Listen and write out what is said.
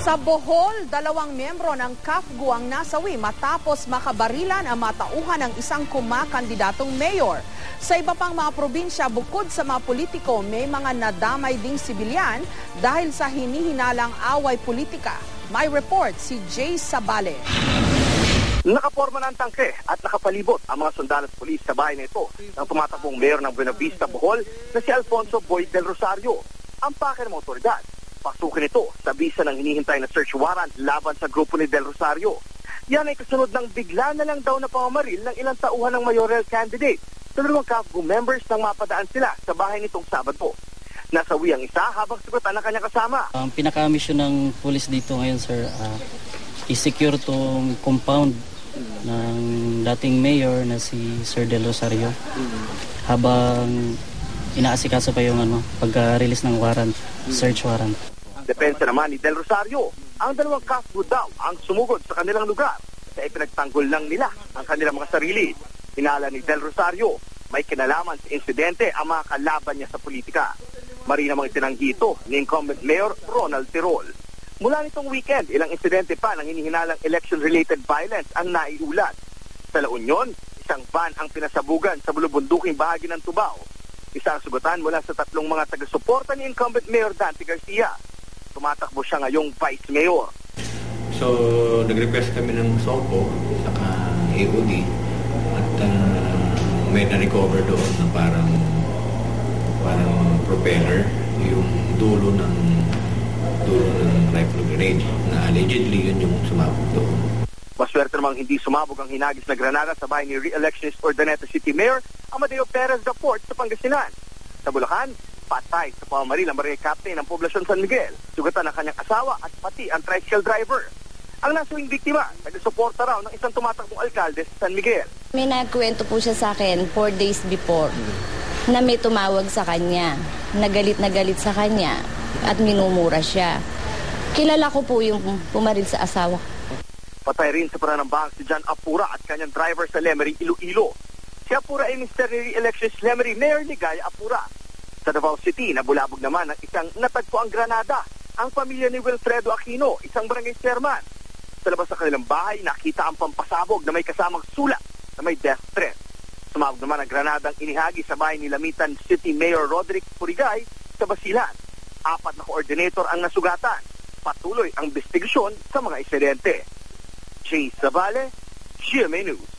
Sa Bohol, 2 miyembro ng KAFGU ang nasawi matapos makabarilan ang matauhan ng isang kumakandidatong mayor. Sa iba pang mga probinsya, bukod sa mga politiko, may mga nadamay ding sibilyan dahil sa hinihinalang away politika. May report si Jay Sabale. Nakaporma ng tangke at nakapalibot ang mga sundalo at pulis sa bahay na ito ng tumatakbong mayor ng Buena Vista, Bohol na si Alfonso Boy del Rosario. Ang pake ng mga otoridad, pasukin ito sa bisa ng hinihintay na search warrant laban sa grupo ni Del Rosario. Yan ay kasunod ng bigla na lang daw na pamamaril ng ilang tauhan ng mayoral candidate sa 2 KAFGU members nang mapadaan sila sa bahay nitong Sabado. Nasawi ang isa habang sugatan ng kanyang kasama. Ang pinaka-mission ng pulis dito ngayon, sir, i-secure tong compound ng dating mayor na si Sir Del Rosario habang inaasikaso pa yung pagka-release ng warrant, search warrant. Depensa naman ni Del Rosario, ang 2 KAFGU daw ang sumugod sa kanilang lugar sa ipinagtanggol lang nila ang kanilang mga sarili. Hinala ni Del Rosario, may kinalaman sa insidente ang mga kalaban niya sa politika. Marina mga itinanggi ito ni incumbent Mayor Ronald Tirol. Mula nitong weekend, ilang insidente pa ng hinihinalang election-related violence ang naiulat. Sa La Union, isang van ang pinasabugan sa bulubunduking bahagi ng Tubao. Isang sugatan mula sa 3 mga taga-suporta ni incumbent Mayor Dante Garcia. Tumatakbo siya ngayong Vice Mayor. So, nag-request kami ng SOCO saka AOD at may na-recover doon na parang propeller, yung dulo ng rifle grenade na allegedly yun yung sumabog doon. Maswerte namang hindi sumabog ang hinagis na granada sa bahay ni re-electionist Urdaneta City Mayor Amadeo Perez Daport sa Pangasinan. Sa Bulacan, patay sa pamamaril ang barangay captain ng poblasyon San Miguel. Sugatan ang kanyang asawa at pati ang tricycle driver. Ang nasawing biktima, nagsuporta raw ng isang tumatakbong alkalde sa San Miguel. May nagkwento po siya sa akin 4 days before na may tumawag sa kanya, na galit sa kanya at minumura siya. Kilala ko po yung pumaril sa asawa. Patay rin sa pananambahang si John Apura at kanyang driver sa Lemery, Iloilo. Si Apura ay Mr. Re-electionist Lemery Mayor Ligaya Apura. Sa Davao City, nabulabog naman ang isang natagpo ang granada. Ang pamilya ni Wilfredo Aquino, isang barangay chairman. Sa labas ng kanilang bahay, nakita ang pampasabog na may kasamang sulat na may death threat. Sumabog naman ang granadang inihagi sa bahay ni Lamitan City Mayor Roderick Purigay sa Basilan. 4 na coordinator ang nasugatan. Patuloy ang investigasyon sa mga insidente. Jay Sabale, GMA News.